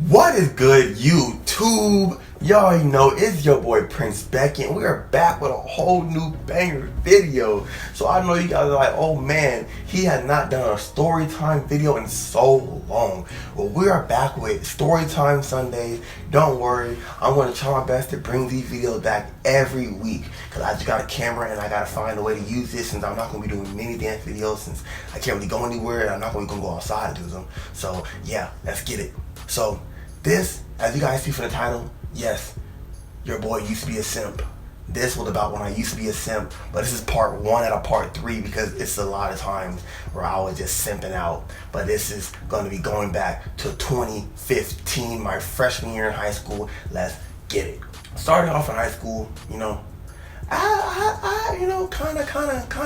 What is good, YouTube? Y'all already know it's your boy Prince Beckett, and we are back with a whole new banger video. So I know you guys are like, oh man, he had not done a story time video in so long. Well, we are back with story time Sundays. Don't worry, I'm going to try my best to bring these videos back every week, because I just got a camera and I got to find a way to use this, since I'm not going to be doing many dance videos since I can't really go anywhere and I'm not going to go outside and do them. So yeah, let's get it. So this, as you guys see from the title, yes, your boy used to be a simp. This was about when I used to be a simp, but this is part 1 out of part 3 because it's a lot of times where I was just simping out. But this is going to be going back to 2015, my freshman year in high school. Let's get it. Starting off in high school, you know, I kind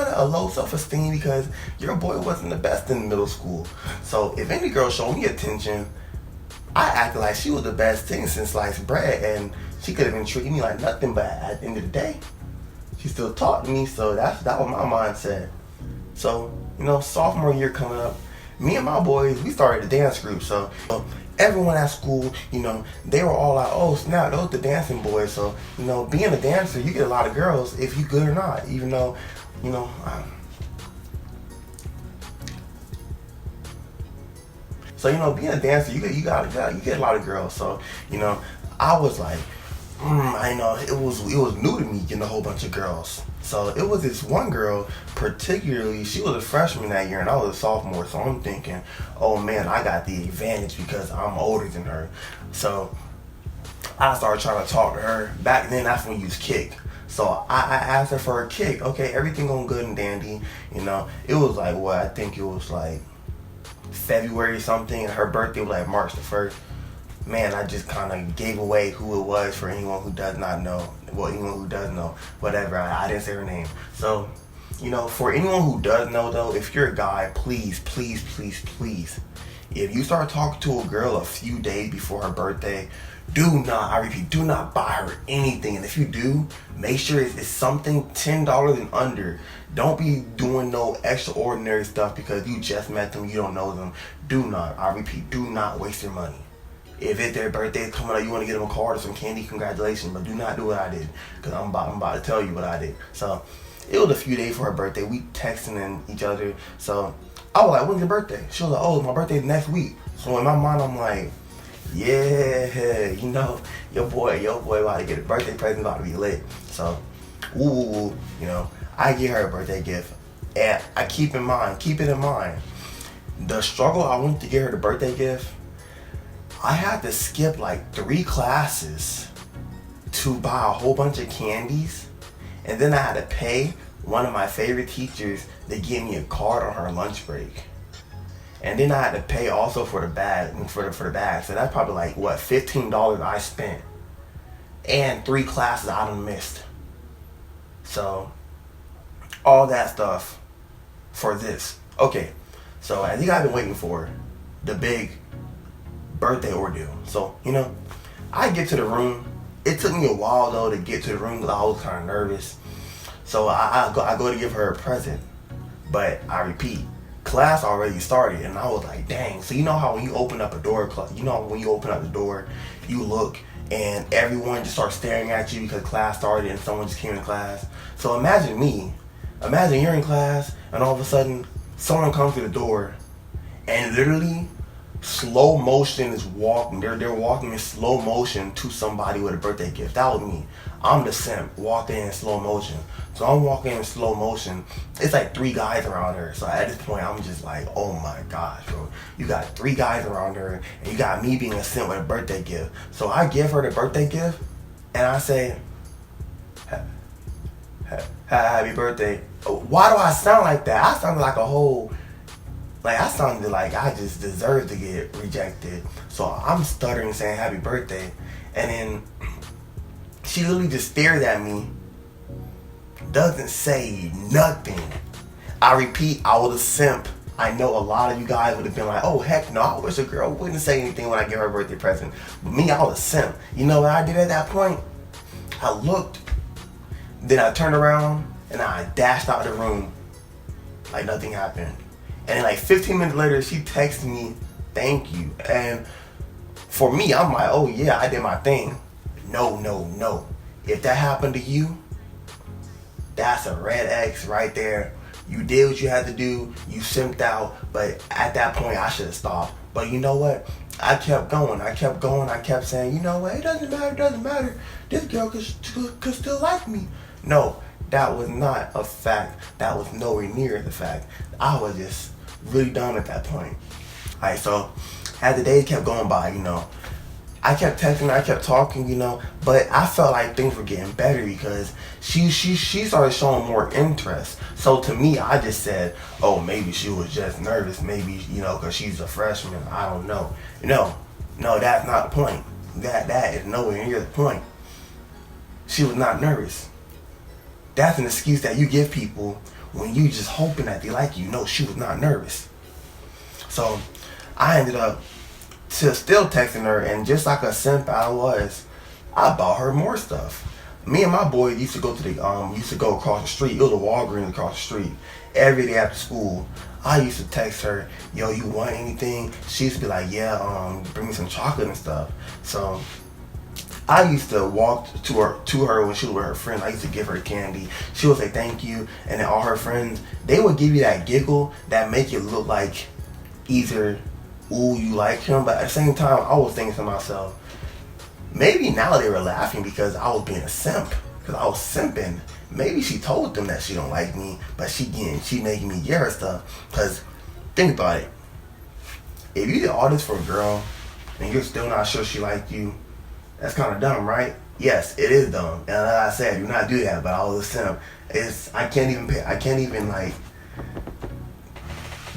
of a low self-esteem because your boy wasn't the best in middle school. So if any girl showed me attention, I acted like she was the best thing since sliced bread, and she could have been treating me like nothing, but at the end of the day, she still talked to me, so that was my mindset. So, you know, sophomore year coming up, me and my boys, we started a dance group, so everyone at school, you know, they were all like, oh snap, those the dancing boys. So, you know, being a dancer, you get a lot of girls if you good or not, even though, you know, so, you know, being a dancer, you get a lot of girls. So, you know, I was like, I know it was new to me getting a whole bunch of girls. So it was this one girl, particularly, she was a freshman that year and I was a sophomore. So I'm thinking, oh man, I got the advantage because I'm older than her. So I started trying to talk to her. Back then, that's when you use kick. So I asked her for a kick. Okay, everything going good and dandy. You know, it was like, what, I think it was like February something, and her birthday was like March the 1st. Man, I just kind of gave away who it was for anyone who does not know. Well, anyone who does know, whatever, I didn't say her name. So, you know, for anyone who does know though, if you're a guy, please, if you start talking to a girl a few days before her birthday, do not, I repeat, do not buy her anything. And if you do, make sure it's something $10 and under. Don't be doing no extraordinary stuff because you just met them, you don't know them. Do not, I repeat, do not waste your money. If it's their birthday coming up, you want to get them a card or some candy, congratulations. But do not do what I did, because I'm about to tell you what I did. So it was a few days for her birthday. We texting each other. So I was like, when's your birthday? She was like, oh, my birthday's next week. So in my mind, I'm like, yeah, you know, your boy about to get a birthday present, about to be lit. So, you know, I get her a birthday gift, and I keep it in mind, the struggle I went to get her the birthday gift. I had to skip like 3 classes to buy a whole bunch of candies, and then I had to pay one of my favorite teachers to give me a card on her lunch break. And then I had to pay also for the bag, for the bag. So that's probably like, what, $15 I spent. And 3 classes I done missed. So, all that stuff for this. Okay, so I think I've been waiting for the big birthday ordeal. So, you know, I get to the room. It took me a while though to get to the room because I was kind of nervous. So I go to give her a present. But I repeat, class already started, and I was like, dang. So you know how when you open up a door, you look and everyone just starts staring at you because class started and someone just came to class. So imagine you're in class and all of a sudden someone comes to the door and literally slow motion is walking. They're walking in slow motion to somebody with a birthday gift. That was me. I'm the simp walking in slow motion. So I'm walking in slow motion. It's like 3 guys around her. So at this point, I'm just like, oh my gosh, bro. You got 3 guys around her, and you got me being a simp with a birthday gift. So I give her the birthday gift, and I say, happy birthday. Why do I sound like that? I sounded like a whole... Like, I sounded like I just deserved to get rejected. So I'm stuttering saying happy birthday. And then she literally just stared at me. Doesn't say nothing. I repeat, I was a simp. I know a lot of you guys would have been like, oh heck no, I wish a girl wouldn't say anything when I give her a birthday present. But me, I was a simp. You know what I did at that point? I looked, then I turned around and I dashed out of the room like nothing happened. And then like 15 minutes later, she texted me, thank you. And For me, I'm like, oh yeah, I did my thing. No, no, no. If that happened to you, that's a red X right there. You did what you had to do. You simped out. But at that point, I should have stopped. But you know what? I kept going. I kept going. I kept saying, you know what? It doesn't matter. It doesn't matter. This girl could still like me. No, that was not a fact. That was nowhere near the fact. I was just really done at that point. Alright, so as the days kept going by, I kept texting her, I kept talking, but I felt like things were getting better because she started showing more interest. So to me, I just said, oh, maybe she was just nervous, maybe, because she's a freshman, I don't know. No, that's not the point. That is nowhere near the point. She was not nervous. That's an excuse that you give people when you just hoping that they like you. No, she was not nervous. So I ended up still texting her, and just like a simp I bought her more stuff. Me and my boy used to go across the street. It was a Walgreens across the street. Every day after school, I used to text her, yo, you want anything? She used to be like, yeah, bring me some chocolate and stuff. So I used to walk to her when she was with her friends. I used to give her candy. She would say thank you, and then all her friends, they would give you that giggle that make it look like either, ooh, you like him, but at the same time, I was thinking to myself, maybe now they were laughing because I was being a simp, because I was simping. Maybe she told them that she don't like me, but she making me get her stuff. Because think about it, if you did all this for a girl and you're still not sure she liked you, that's kind of dumb, right? Yes, it is dumb, and like I said, do not do that. But I was a simp. I can't even like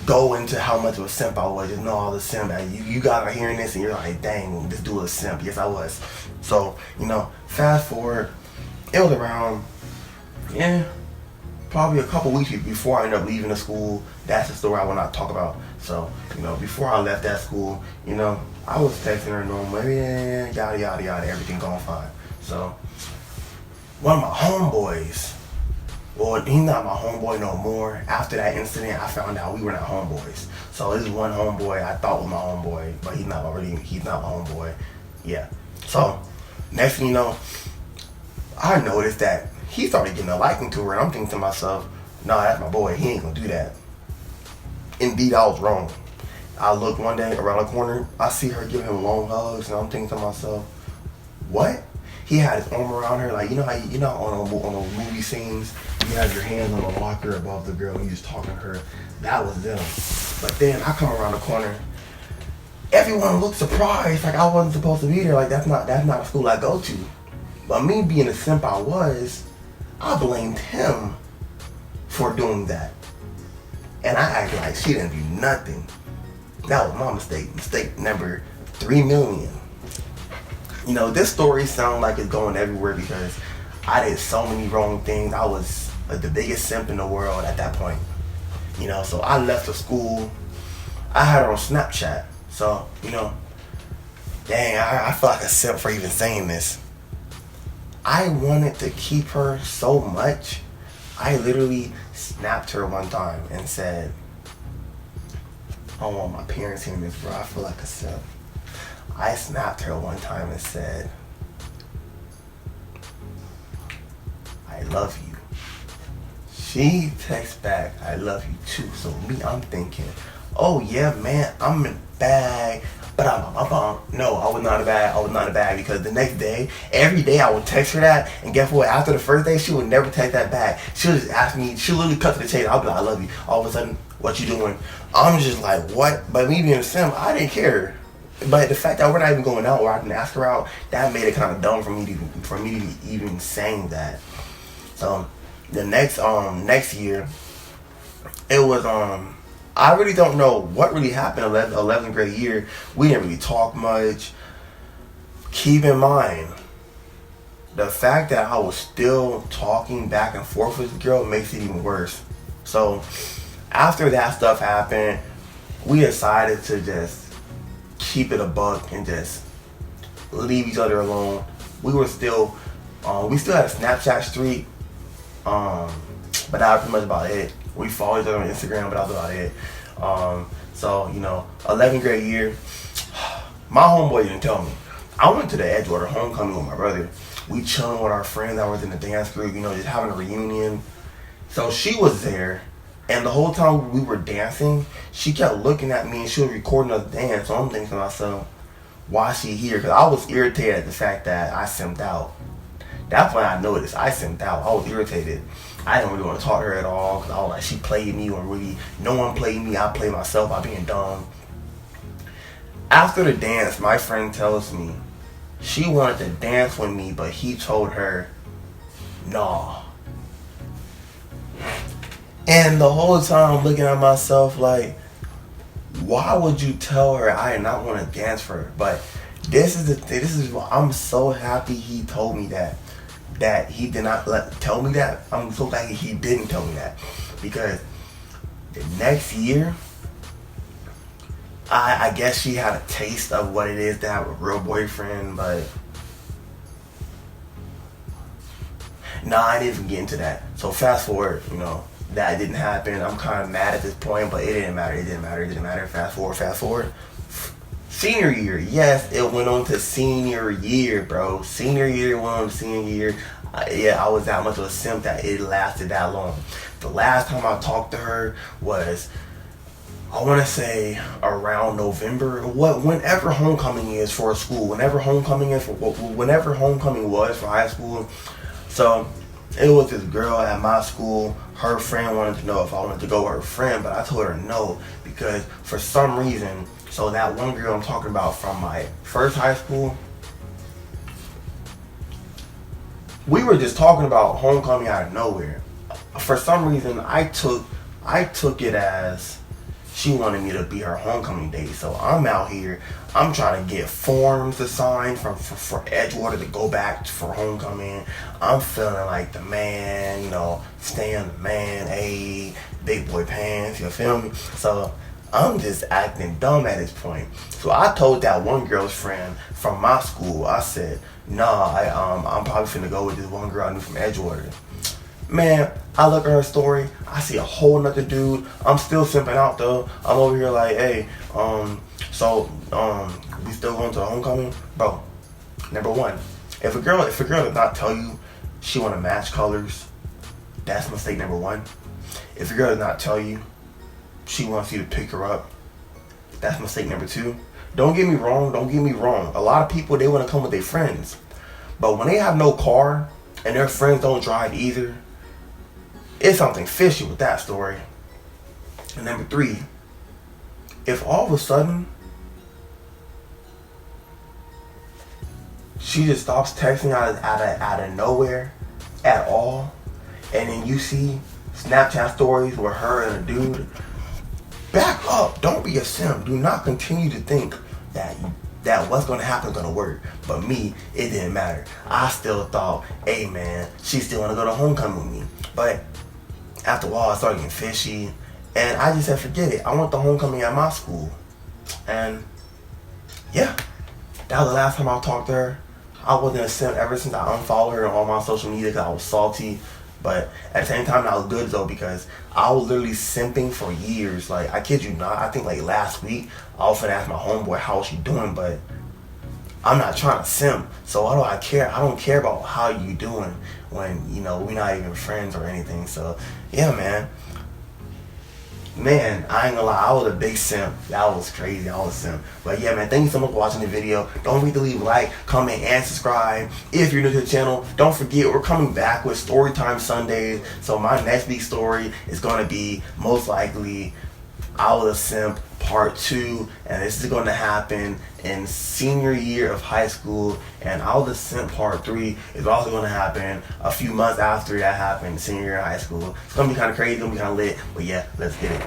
go into how much of a simp I was. Just know I was a simp. You guys are hearing this and you're like, dang, this dude is a simp. Yes, I was. So, fast forward, it was around, probably a couple weeks before I ended up leaving the school. That's the story I will not talk about. So, before I left that school, I was texting her normally, yada, yada, yada, everything going fine. So, one of my homeboys, well, he's not my homeboy no more. After that incident, I found out we were not homeboys. So this is one homeboy I thought was my homeboy, but he's not my homeboy. Yeah. So next thing you know, I noticed that he started getting a liking to her, and I'm thinking to myself, nah, that's my boy. He ain't gonna do that. Indeed, I was wrong. I looked one day around the corner, I see her giving him long hugs, and I'm thinking to myself, what? He had his arm around her, like, how on those movie scenes, you have your hands on the locker above the girl and you just talking to her. That was them. But then I come around the corner, everyone looked surprised, like I wasn't supposed to be there. Like that's not a school I go to. But me being the simp I blamed him for doing that. And I acted like she didn't do nothing. That was my mistake. Mistake number 3 million. This story sounds like it's going everywhere because I did so many wrong things. I was the biggest simp in the world at that point. So I left the school. I had her on Snapchat. So, dang, I feel like a simp for even saying this. I wanted to keep her so much, I literally snapped her one time and said, I don't want my parents hearing this, bro. I feel like a simp. I snapped her one time and said, I love you. She texts back, I love you too. So me, I'm thinking, oh yeah, man, I'm in a bag. But no, I was not a bag. I was not a bag because the next day, every day I would text her that, and guess what? After the first day, she would never text that back. She would just ask me. She literally cut to the chase. I'll be like, I love you. All of a sudden, what you doing? I'm just like, what? But me being a simp, I didn't care. But the fact that we're not even going out, or I didn't ask her out, that made it kind of dumb for me to be even saying that. So the next year, it was I really don't know what really happened 11th grade year. We didn't really talk much. Keep in mind, the fact that I was still talking back and forth with the girl makes it even worse. So after that stuff happened, we decided to just keep it a buck and just leave each other alone. We still had a Snapchat streak, but that was pretty much about it. We follow each other on Instagram, but that was about it. So 11th grade year, My homeboy didn't tell me. I went to the Edgewater homecoming with my brother. We chilling with our friends that was in the dance group, just having a reunion. So she was there, and the whole time we were dancing, she kept looking at me and she was recording us dance. So I'm thinking to myself, why is she here? Because I was irritated at the fact that I simped out. That's when I noticed I simped out. I was irritated. I didn't really want to talk to her at all because I was like, she played me, or really, no one played me. I played myself by being dumb. After the dance, my friend tells me she wanted to dance with me, but he told her, nah. And the whole time I'm looking at myself like, why would you tell her I did not want to dance for her? But this is what I'm so happy he told me that he did not tell me that. I'm so glad he didn't tell me that, because the next year, I guess she had a taste of what it is to have a real boyfriend, but I didn't even get into that. So fast forward, that didn't happen. I'm kind of mad at this point, but it didn't matter. Fast forward. Senior year, yes, it went on to senior year, bro. Senior year went on to senior year. I was that much of a simp that it lasted that long. The last time I talked to her was, I want to say, around November. Whenever homecoming is for a school, whenever homecoming was for high school. So it was this girl at my school. Her friend wanted to know if I wanted to go with her friend, but I told her no, because for some reason, so that one girl I'm talking about from my first high school, we were just talking about homecoming out of nowhere. For some reason, I took it as she wanted me to be her homecoming date. So I'm out here, I'm trying to get forms to sign for Edgewater to go back for homecoming. I'm feeling like the man, staying the man, big boy pants, you feel me? So I'm just acting dumb at this point. So I told that one girl's friend from my school, I said, I'm probably finna go with this one girl I knew from Edgewater. Man, I look at her story, I see a whole nother dude. I'm still simping out though. I'm over here like, hey, we still going to the homecoming? Bro, number one, if a girl does not tell you she wanna match colors, that's mistake number one. If a girl does not tell you she wants you to pick her up, that's mistake number two. Don't get me wrong. A lot of people, they want to come with their friends. But when they have no car and their friends don't drive either, it's something fishy with that story. And number three, if all of a sudden she just stops texting out of nowhere at all, and then you see Snapchat stories with her and a dude, back up. Don't be a simp. Do not continue to think that what's going to happen is going to work. But me, it didn't matter. I still thought, hey man, she still want to go to homecoming with me. But after a while, I started getting fishy, and I just said, forget it. I want the homecoming at my school. And yeah, that was the last time I talked to her. I wasn't a simp ever since I unfollowed her on all my social media because I was salty. But at the same time, that was good though, because I was literally simping for years. Like, I kid you not, I think like last week, I was finna ask my homeboy how she doing, but I'm not trying to simp. So why do I care? I don't care about how you doing when, we're not even friends or anything. So yeah, man, I ain't gonna lie, I was a big simp. That was crazy. I was a simp. But yeah, man, thank you so much for watching the video. Don't forget to leave a like, comment, and subscribe. If you're new to the channel, don't forget, we're coming back with Storytime Sundays. So my next week's story is gonna be most likely I Was a Simp Part 2, and this is going to happen in senior year of high school. And I Was a Simp Part 3 is also going to happen a few months after that happened, senior year of high school. It's going to be kind of crazy, it's going to be kind of lit, but yeah, let's get it.